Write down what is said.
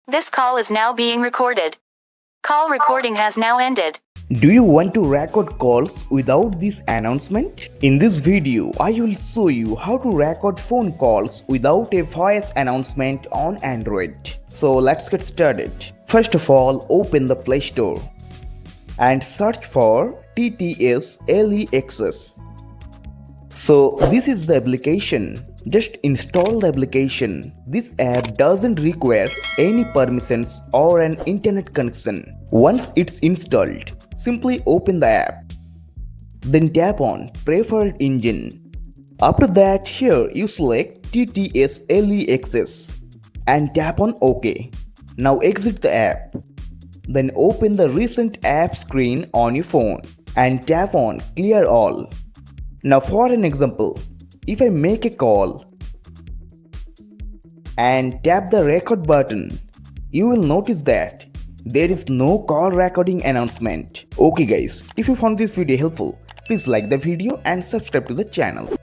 This call is now being recorded. Call recording has now ended. Do you want to record calls without this announcement? In this video, I will show you how to record phone calls without a voice announcement on Android. So let's get started. First of all, open the Play Store and search for TTSLexx. So this is the application. Just install the application. This app doesn't require any permissions or an internet connection. Once it's installed, simply open the app. Then tap on Preferred Engine. After that, here you select TTSLexx and tap on OK. Now exit the app. Then open the recent app screen on your phone and tap on Clear All. Now for an example, if I make a call and tap the record button, you will notice that there is no call recording announcement. Okay guys, if you found this video helpful, please like the video and subscribe to the channel.